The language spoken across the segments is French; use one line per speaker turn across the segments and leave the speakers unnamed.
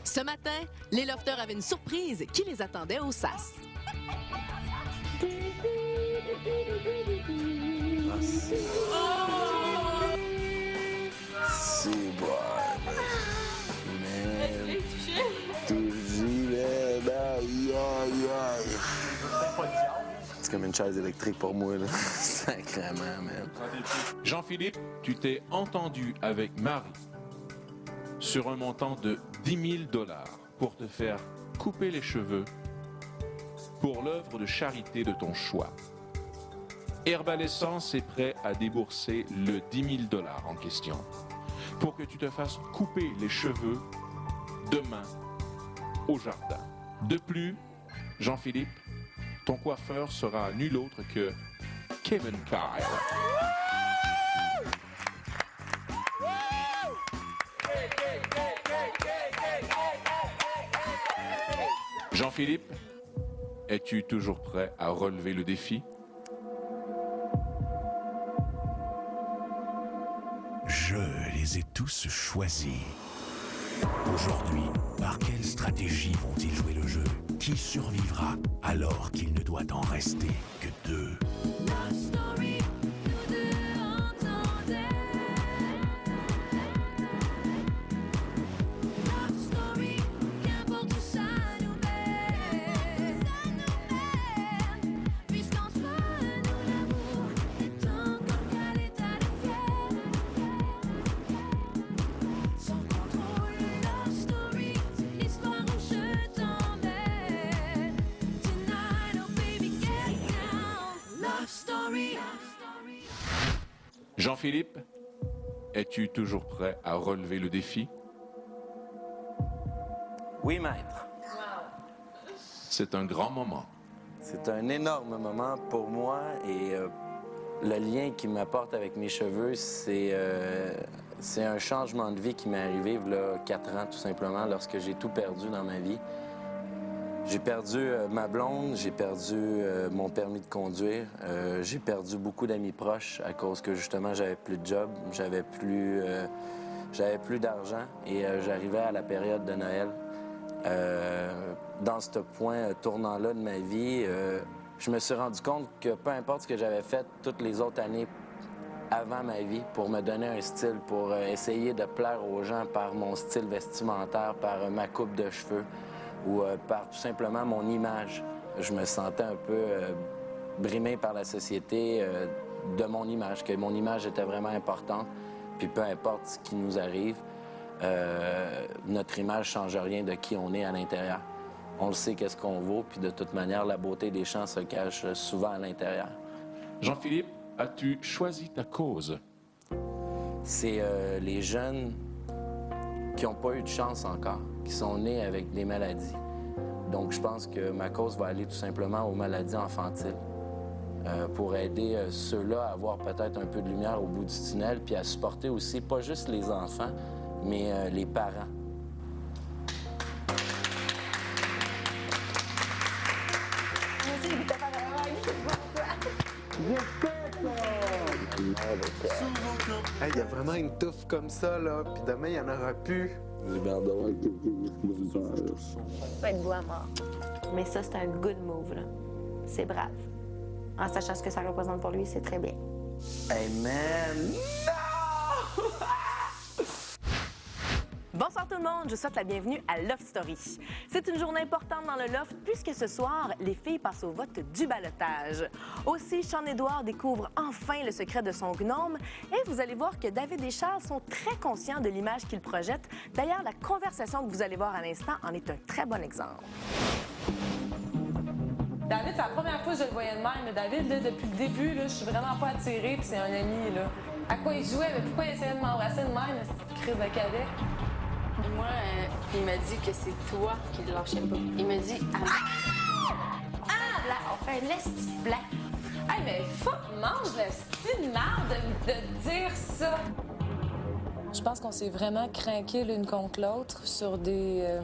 Ce matin, les lofters avaient une surprise qui les attendait au SAS.
C'est bon. Man. Touji, man. Aïe, aïe, aïe. C'est comme une chaise électrique pour moi, là. Sacrément, man.
Jean-Philippe, tu t'es entendu avec Marie sur un montant de 10 000 $ pour te faire couper les cheveux pour l'œuvre de charité de ton choix. Herbalescence est prêt à débourser le 10 000 $ en question pour que tu te fasses couper les cheveux demain au jardin. De plus, Jean-Philippe, ton coiffeur sera nul autre que Kevin Kyle. Jean-Philippe, es-tu toujours prêt à relever le défi?
Je les ai tous choisis. Aujourd'hui, par quelle stratégie vont-ils jouer le jeu? Qui survivra alors qu'il ne doit en rester que deux?
Jean-Philippe, es-tu toujours prêt à relever le défi?
Oui, maître.
C'est un grand moment.
C'est un énorme moment pour moi et le lien qui m'apporte avec mes cheveux, c'est un changement de vie qui m'est arrivé il y a 4 ans, tout simplement, lorsque j'ai tout perdu dans ma vie. J'ai perdu ma blonde, j'ai perdu mon permis de conduire, j'ai perdu beaucoup d'amis proches à cause que, justement, j'avais plus de job, j'avais plus d'argent et j'arrivais à la période de Noël. Dans ce point tournant-là de ma vie, je me suis rendu compte que peu importe ce que j'avais fait toutes les autres années avant ma vie pour me donner un style, pour essayer de plaire aux gens par mon style vestimentaire, par ma coupe de cheveux ou par tout simplement mon image. Je me sentais un peu brimé par la société de mon image, que mon image était vraiment importante. Puis peu importe ce qui nous arrive, notre image ne change rien de qui on est à l'intérieur. On le sait qu'est-ce qu'on vaut, puis de toute manière, la beauté des champs se cache souvent à l'intérieur.
Jean-Philippe, as-tu choisi ta cause?
C'est les jeunes qui n'ont pas eu de chance encore, qui sont nés avec des maladies. Donc, je pense que ma cause va aller tout simplement aux maladies infantiles pour aider ceux-là à avoir peut-être un peu de lumière au bout du tunnel, puis à supporter aussi, pas juste les enfants, mais les parents.
Hey, il y a vraiment une touffe comme ça, là, puis demain, il n'y en aura plus.
J'ai bien d'avoir
Ça va être beau à mort. Mais ça, c'est un good move, là. C'est brave. En sachant ce que ça représente pour lui, c'est très bien.
Hey, man!
Bonsoir tout le monde, je souhaite la bienvenue à Love Story. C'est une journée importante dans le loft puisque ce soir, les filles passent au vote du ballottage. Aussi, Sean-Édouard découvre enfin le secret de son gnome et vous allez voir que David et Charles sont très conscients de l'image qu'ils projettent. D'ailleurs, la conversation que vous allez voir à l'instant en est un très bon exemple.
David, c'est la première fois que je le voyais de même. Mais David, là, depuis le début, là, je suis vraiment pas attirée, puis c'est un ami. Là. À quoi il jouait? Mais pourquoi il essayait de m'embrasser de même, cette crise de cadet?
Moi, il m'a dit que c'est toi qui le lâchais pas. Il m'a dit...
Là, on fait un lesti blanc.
Hey, mais mange le style marde de dire ça! Je pense qu'on s'est vraiment craqué l'une contre l'autre sur des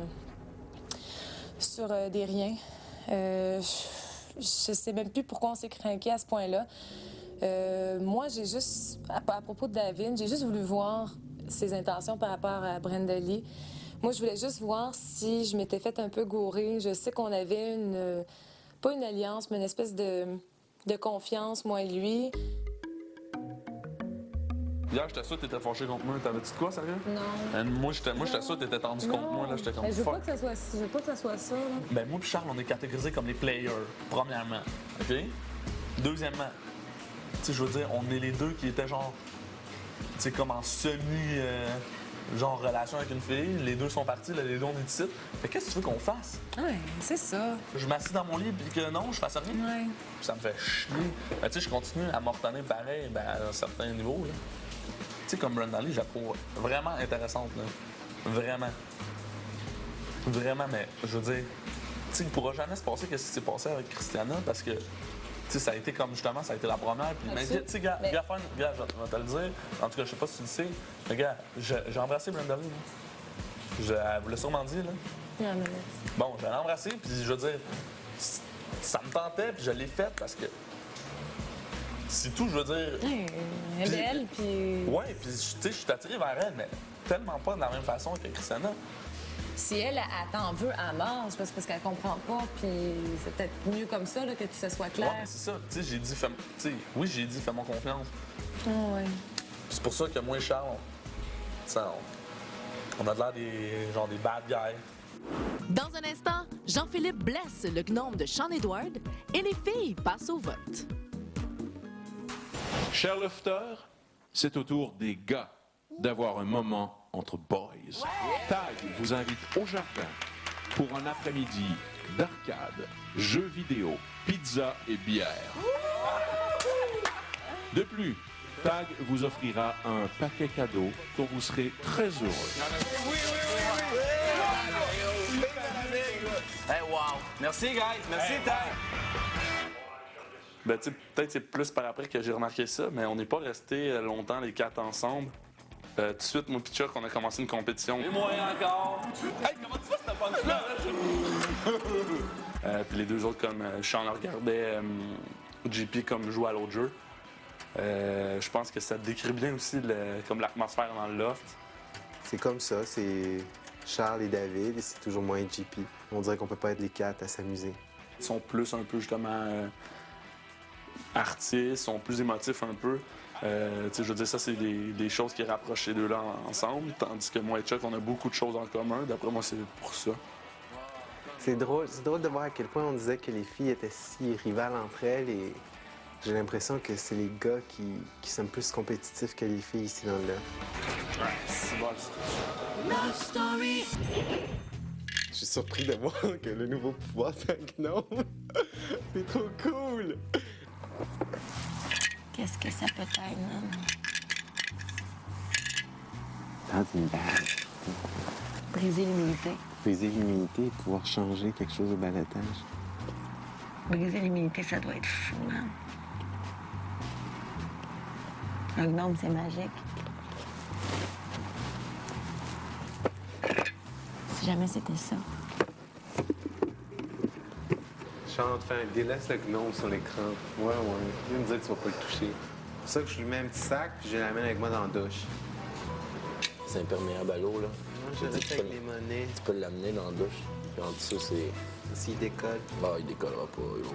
riens. Je sais même plus pourquoi on s'est craqué à ce point-là. Moi, j'ai juste, à propos de David, j'ai juste voulu voir ses intentions par rapport à Brenda Lee. Moi, je voulais juste voir si je m'étais fait un peu gourer. Je sais qu'on avait pas une alliance, mais une espèce de confiance, moi et lui.
Hier, j'étais sûr que t'étais fâché contre moi. T'avais-tu de quoi, sérieux?
Non.
Moi, j'étais sûr que t'étais tendu contre moi. Là, j'étais comme
Je veux
fuck.
pas que ça soit ça. Là.
Ben, moi et Charles, on est catégorisés comme les players, premièrement. OK? Deuxièmement, tu sais, je veux dire, on est les deux qui étaient genre, tu sais, comme en genre relation avec une fille. Les deux sont partis, là, les deux on est ici. Fait qu'est-ce que tu veux qu'on fasse?
Ouais, c'est ça.
Je m'assis dans mon lit puis que non, je fasse rien.
Ouais.
Puis ça me fait chier. Ben, tu sais, je continue à m'ordonner pareil, ben, à un certain niveau, là. Tu sais, comme Brenda Lee, je la trouve vraiment intéressante, là. Vraiment. Vraiment, mais je veux dire, tu sais, il pourra jamais se passer ce qui s'est passé avec Christiana parce que, tu sais, ça a été comme justement, ça a été la première. Puis, mais tu sais, gars, je vais te le dire. En tout cas, je sais pas si tu le sais. Mais gars, j'ai embrassé Brenda Lee. Elle vous l'a sûrement dit, là.
Non, mais...
Bon, je l'ai embrassé, puis je veux dire, ça me tentait, puis je l'ai fait parce que. C'est tout, je veux dire.
Elle est belle, puis...
Ouais, puis tu sais, je suis attiré vers elle, mais tellement pas de la même façon que Christiana.
Si elle t'en veut à mort, c'est parce qu'elle comprend pas, puis c'est peut-être mieux comme ça, là, que ça soit clair.
Ouais, mais c'est ça. Tu sais, j'ai dit, j'ai dit, fais-moi confiance.
Ah, ouais.
Puis c'est pour ça que moi et Charles, on a de l'air des bad guys.
Dans un instant, Jean-Philippe blesse le gnome de Sean Edward et les filles passent au vote.
Cher Lofter, c'est au tour des gars d'avoir un moment entre boys. Tag vous invite au jardin pour un après-midi d'arcade, jeux vidéo, pizza et bière. De plus, Tag vous offrira un paquet cadeau dont vous serez très heureux.
Hey, wow! Merci, guys! Merci, Tag!
Ben, tu sais, peut-être c'est plus par après que j'ai remarqué ça, mais on n'est pas restés longtemps les quatre ensemble. Tout de suite, moi et Chuck, on a commencé une compétition. Et moi encore! Hey, comment tu fais cette punch-là? Puis les deux autres, comme Sean regardait JP comme jouer à l'autre jeu. Je pense que ça décrit bien aussi comme l'atmosphère dans le loft.
C'est comme ça, c'est Charles et David, et c'est toujours moi et JP. On dirait qu'on peut pas être les quatre à s'amuser.
Ils sont plus un peu, justement, artistes, sont plus émotifs un peu. Je veux dire, ça, c'est des choses qui rapprochent ces deux-là ensemble, tandis que moi et Chuck, on a beaucoup de choses en commun. D'après moi, c'est pour ça.
C'est drôle de voir à quel point on disait que les filles étaient si rivales entre elles, et j'ai l'impression que c'est les gars qui sont plus compétitifs que les filles ici dans le loft.
C'est bon.
Je suis surpris de voir que le nouveau pouvoir, c'est un gnome. C'est trop cool!
Qu'est-ce que ça peut être, man?
Dans une balle.
Briser l'humilité.
Briser l'humilité et pouvoir changer quelque chose au balotage.
Briser l'humilité, ça doit être fou, man. Un gnome, c'est magique. Si jamais c'était ça.
Chante, délaisse le gnome sur l'écran. Ouais. Il me dit que tu vas pas le toucher. C'est pour ça que je lui mets un petit sac puis je l'amène avec moi dans la douche.
C'est imperméable à l'eau, là.
Moi, je reste avec les monnaies.
Tu peux l'amener dans la douche. Puis en dessous, c'est...
S'il décolle.
Ah, il décollera pas, yo.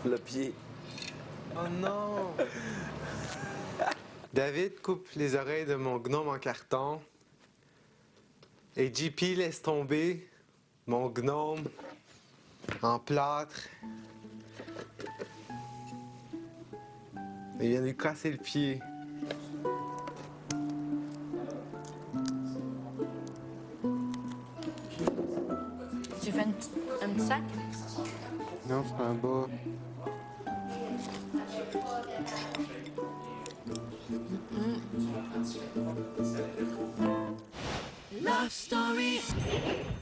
Le pied.
Oh non! David coupe les oreilles de mon gnome en carton. Et JP laisse tomber mon gnome en plâtre. Il vient de lui casser le pied.
Tu fais un petit sac?
Non, c'est en bas.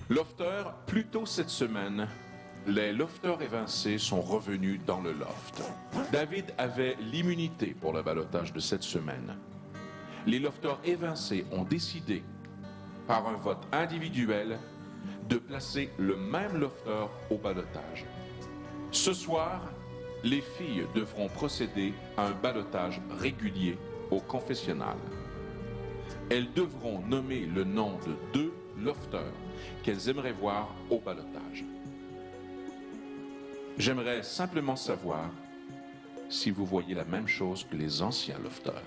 Lofter, plus tôt cette semaine, les lofters évincés sont revenus dans le loft. David avait l'immunité pour le ballottage de cette semaine. Les lofters évincés ont décidé, par un vote individuel, de placer le même lofter au ballottage. Ce soir, les filles devront procéder à un ballottage régulier au confessionnal. elles devront nommer le nom de 2 lofters qu'elles aimeraient voir au ballottage. J'aimerais simplement savoir si vous voyez la même chose que les anciens lofters.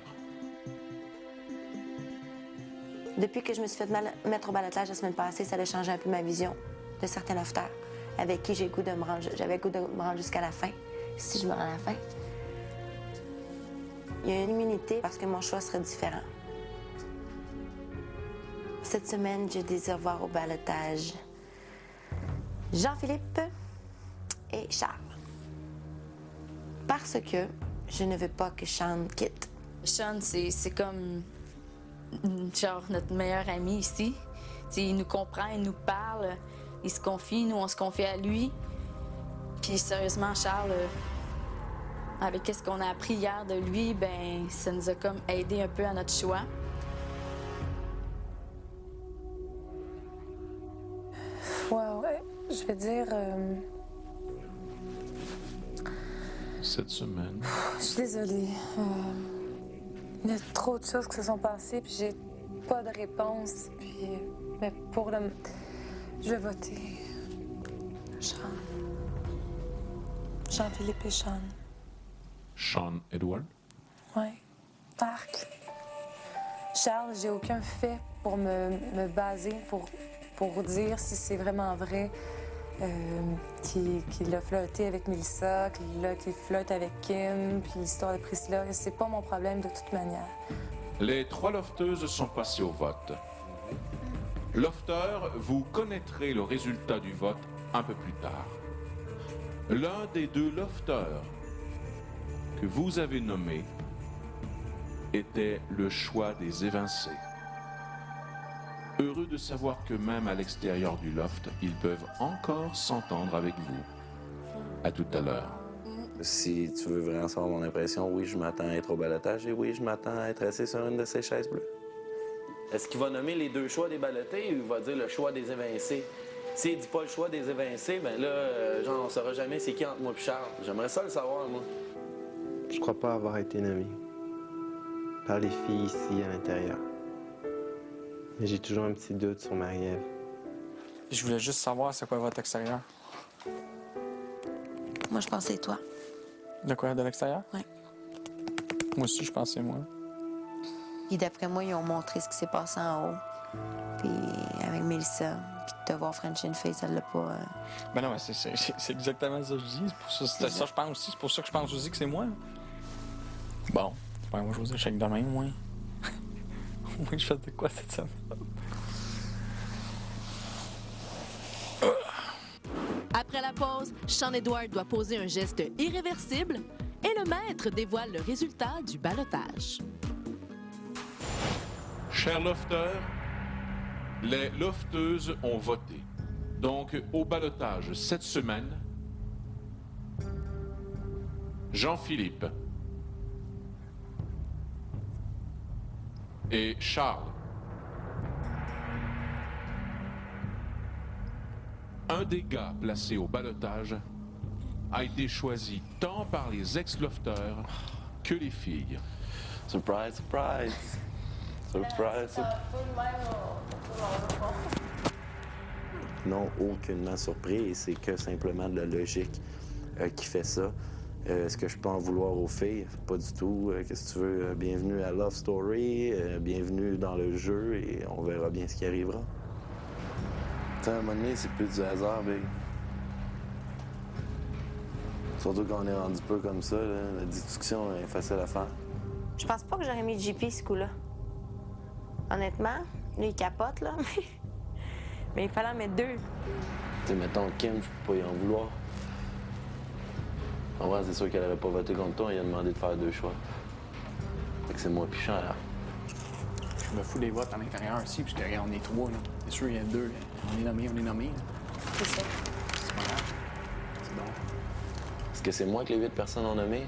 Depuis que je me suis fait mettre au ballottage la semaine passée, ça a changé un peu ma vision de certains lofters avec qui j'avais le goût de me rendre jusqu'à la fin, si je me rends à la fin. Il y a une immunité parce que mon choix serait différent. Cette semaine, je désire voir au ballottage Jean-Philippe et Charles. Parce que je ne veux pas que Sean quitte.
Sean, c'est comme genre notre meilleur ami ici. T'sais, il nous comprend, il nous parle, il se confie, nous on se confie à lui. Puis sérieusement, Charles, avec ce qu'on a appris hier de lui, ben ça nous a comme aidé un peu à notre choix.
Ouais, je vais dire...
Cette semaine,
Je suis désolée. Il y a trop de choses qui se sont passées, puis j'ai pas de réponse. Puis, mais pour le... Je vais voter. Sean. Jean-Philippe et Sean.
Sean Edward.
Oui. Arc. Charles, j'ai aucun fait pour me baser, pour dire si c'est vraiment vrai qu'il a flirté avec Melissa, qu'il flirte avec Kim, puis l'histoire de Priscilla. C'est pas mon problème de toute manière.
Les 3 lofteuses sont passées au vote. Lofter, vous connaîtrez le résultat du vote un peu plus tard. L'un des 2 lofters que vous avez nommé était le choix des évincés. Heureux de savoir que même à l'extérieur du loft, ils peuvent encore s'entendre avec vous. À tout à l'heure.
Si tu veux vraiment savoir mon impression, oui, je m'attends à être au ballottage et oui, je m'attends à être assis sur une de ces chaises bleues. Est-ce qu'il va nommer les 2 choix des ballottés ou il va dire le choix des évincés? S'il dit pas le choix des évincés, ben là, genre, on saura jamais c'est qui entre moi et Charles. J'aimerais ça le savoir, moi.
Je crois pas avoir été nommé par les filles ici à l'intérieur. Mais j'ai toujours un petit doute sur Marie-Ève.
Je voulais juste savoir c'est quoi votre extérieur.
Moi, je pensais toi.
De quoi? De l'extérieur?
Oui.
Moi aussi, je pensais moi.
Et d'après moi, ils ont montré ce qui s'est passé en haut. Puis avec Melissa. Puis de te voir French une fille, ça l'a pas...
Ben non, mais c'est exactement ça que je dis. C'est pour ça, c'est ça que je pense aussi. C'est pour ça que je pense aussi que c'est moi. Bon, c'est pas moi, je vous dis, chèque demain, moi. Moi, je fais de quoi cette semaine?
Après la pause, Sean Edward doit poser un geste irréversible et le maître dévoile le résultat du ballottage.
Chers lofters, les lofteuses ont voté. Donc, au ballottage cette semaine, Jean-Philippe et Charles. Un des gars placés au ballottage a été choisi tant par les ex-lofters que les filles.
Surprise, surprise! Surprise, surprise! Non, aucunement surpris, c'est que simplement de la logique qui fait ça. Est-ce que je peux en vouloir aux filles? Pas du tout. Qu'est-ce que tu veux? Bienvenue à Love Story, bienvenue dans le jeu et on verra bien ce qui arrivera. À un moment donné, c'est plus du hasard, big. Surtout quand on est rendu peu comme ça, là, la discussion est facile à faire.
Je pense pas que j'aurais mis JP ce coup-là. Honnêtement, lui, il capote, là. Mais il fallait en mettre 2.
Tu sais, mettons Kim, je peux pas y en vouloir. En vrai, c'est sûr qu'elle aurait pas voté contre toi, il a demandé de faire 2 choix. Fait que c'est moi puis Charles.
Je me fous des votes à l'intérieur aussi, puisque regarde, on est 3, là. C'est sûr, il y a 2. Là. On est nommé.
C'est ça.
C'est pas grave. C'est bon.
Est-ce que c'est moi que les 8 personnes ont nommé?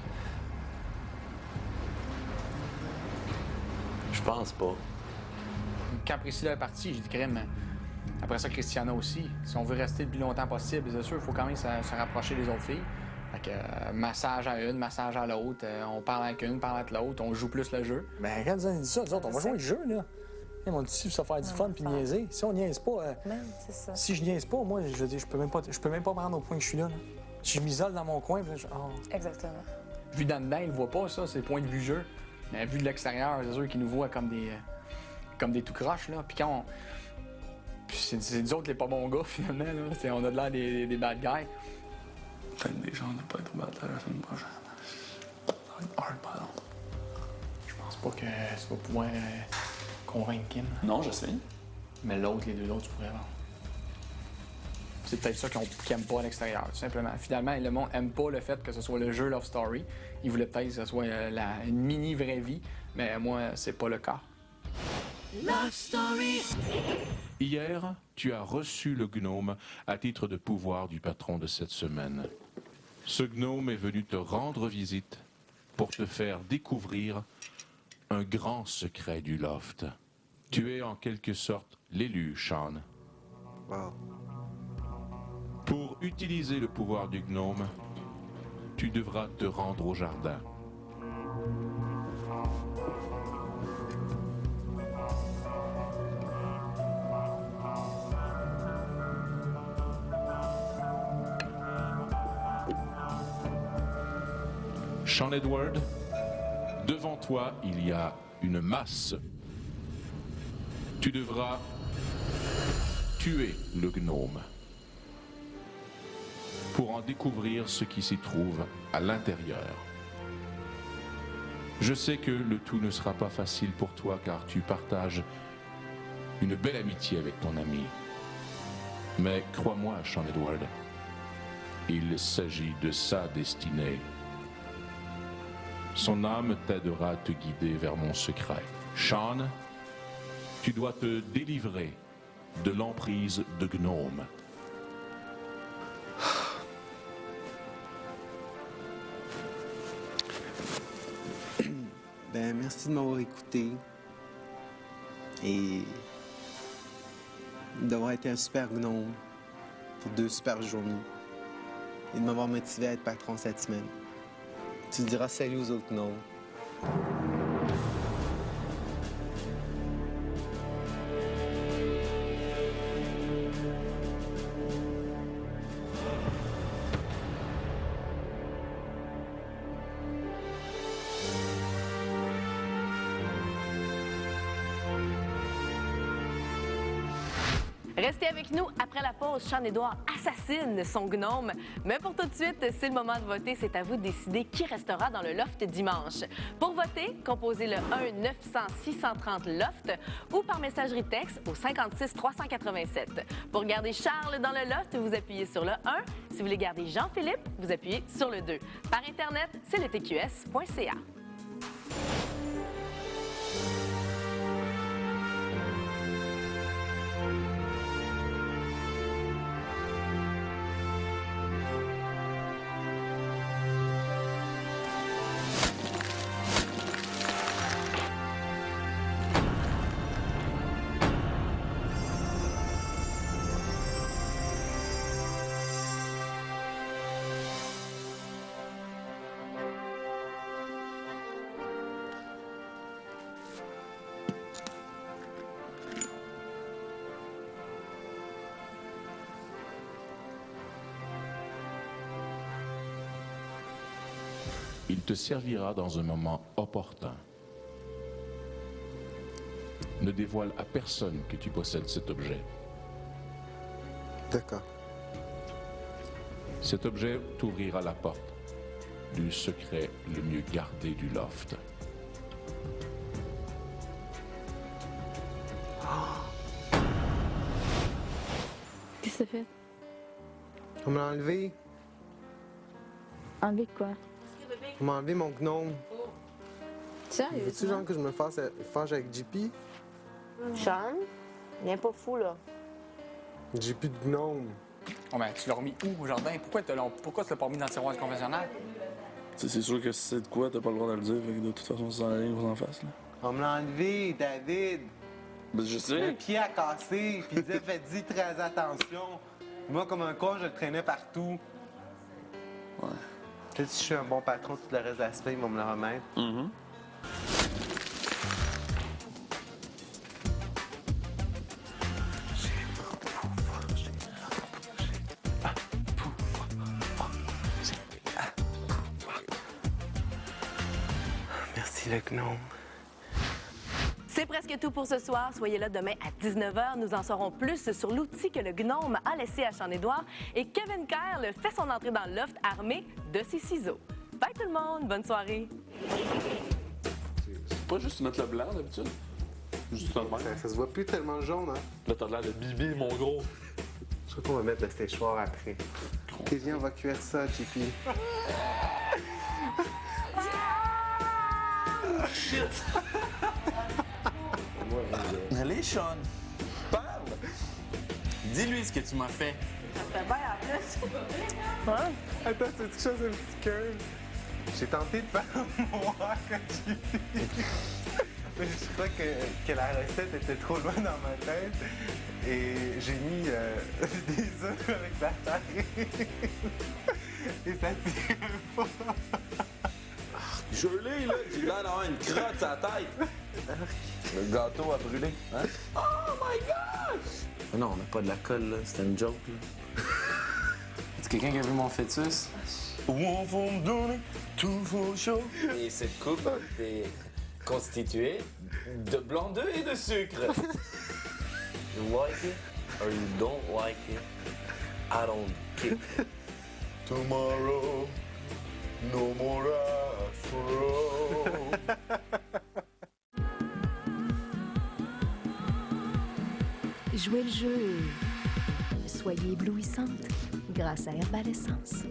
Je pense pas.
Quand Priscilla est partie, j'ai dit crème. Après ça, Christiana aussi. Si on veut rester le plus longtemps possible, c'est sûr, il faut quand même se rapprocher des autres filles. Fait que massage à une, massage à l'autre, on parle avec une, parle avec l'autre, on joue plus le jeu. Ben, quand vous avez dit ça, nous autres, on va jouer le jeu, là. Ils m'ont dit, si ça faire du fun puis niaiser. Si on niaise pas,
C'est ça.
si je niaise pas, moi, je veux dire, je peux même pas me rendre au point que je suis là. Si je m'isole dans mon coin, puis là,
Exactement.
Vu d'en dedans, ils le voient pas, ça, c'est le point de vue jeu. Mais vu de l'extérieur, c'est sûr qu'ils nous voient comme des tout croches, là. Puis quand on... Puis c'est nous autres les pas bons gars, finalement, là. On a de l'air des bad guys.
Peut-être des gens de pas être au bataille la semaine prochaine. Ça va être hard, pardon.
Je pense pas que ça va pouvoir convaincre Kim.
Non, je sais.
Mais l'autre, les deux autres, tu pourrais avoir. C'est peut-être ça qu'ils n'aiment pas à l'extérieur, tout simplement. Finalement, le monde n'aime pas le fait que ce soit le jeu Love Story. Ils voulaient peut-être que ce soit une mini vraie vie, mais moi, c'est pas le cas.
Love Story.
Hier, tu as reçu le gnome à titre de pouvoir du patron de cette semaine. Ce gnome est venu te rendre visite pour te faire découvrir un grand secret du loft. Tu es en quelque sorte l'élu, Sean.
Wow.
Pour utiliser le pouvoir du gnome, tu devras te rendre au jardin. Sean Edward, devant toi, il y a une masse. Tu devras tuer le gnome pour en découvrir ce qui s'y trouve à l'intérieur. Je sais que le tout ne sera pas facile pour toi car tu partages une belle amitié avec ton ami. Mais crois-moi, Sean Edward, il s'agit de sa destinée. Son âme t'aidera à te guider vers mon secret. Sean, tu dois te délivrer de l'emprise de gnome.
Merci de m'avoir écouté et d'avoir été un super gnome pour 2 super journées et de m'avoir motivé à être patron cette semaine. Tu diras salut aux autres gnomes.
Restez avec nous après la pause. Sean-Édouard assassine son gnome. Mais pour tout de suite, c'est le moment de voter. C'est à vous de décider qui restera dans le loft dimanche. Pour voter, composez le 1-900-630-LOFT ou par messagerie texte au 56-387. Pour garder Charles dans le loft, vous appuyez sur le 1. Si vous voulez garder Jean-Philippe, vous appuyez sur le 2. Par Internet, c'est le tqs.ca.
Il te servira dans un moment opportun. Ne dévoile à personne que tu possèdes cet objet.
D'accord.
Cet objet t'ouvrira la porte du secret le mieux gardé du loft.
Qu'est-ce que ça fait?
On m'a enlevé.
Enlever quoi?
On m'a enlevé mon gnome.
Sérieux?
Veux-tu genre que je me fâche avec JP?
Sean, viens pas fou, là.
JP de gnome.
Oh, ben, tu l'as remis où au jardin? Pourquoi tu l'as pas remis dans le tiroir du confessionnal?
C'est sûr que si c'est de quoi, t'as pas le droit de le dire. Fait que de toute façon, c'est en ligne ou en face. Là.
On me l'a enlevé, David.
Ben, je
Le
sais.
pied a cassé, puis il disait faites-y très attention. Moi, comme un con, je le traînais partout.
Ouais.
Peut-être si je suis un bon patron, tout le reste de l'aspect, ils vont me le remettre. puis le gnome.
C'est presque tout pour ce soir. Soyez là demain à 19h. Nous en saurons plus sur l'outil que le gnome a laissé à Sean-Édouard. Et Kevin Kerr fait son entrée dans le loft armé de ses ciseaux. Bye tout le monde! Bonne soirée!
C'est pas juste mettre le blanc d'habitude? Juste ça de même.
Ça se voit plus tellement jaune, hein?
Là, t'as l'air de Bibi, mon gros.
Je crois qu'on va mettre le séchoir après. Ok, viens, on va cuire ça, JP.
Shit!
Allez, Sean, parle! Dis-lui ce que tu m'as fait.
Ça fait bien en plus.
Hein? Attends, tu veux quelque chose un petit cœur? J'ai tenté de faire mon hack à JP. Mais je crois que la recette était trop loin dans ma tête. Et j'ai mis des œufs avec la farine. Et ça tirait pas.
Gelé, là, j'ai l'air d'avoir une crotte à la tête. Le gâteau a brûlé. Hein? Oh my gosh! Non, on n'a pas de la colle, là. C'était une joke, là. Est-ce quelqu'un qui a vu mon fœtus? On va me donner tout vos choses. Et cette coupe est constituée de blanc d'œuf et de sucre. You like it or you don't like it? I don't care. Tomorrow, no more afro.
Jouez le jeu. Soyez éblouissante grâce à Herbal Essence.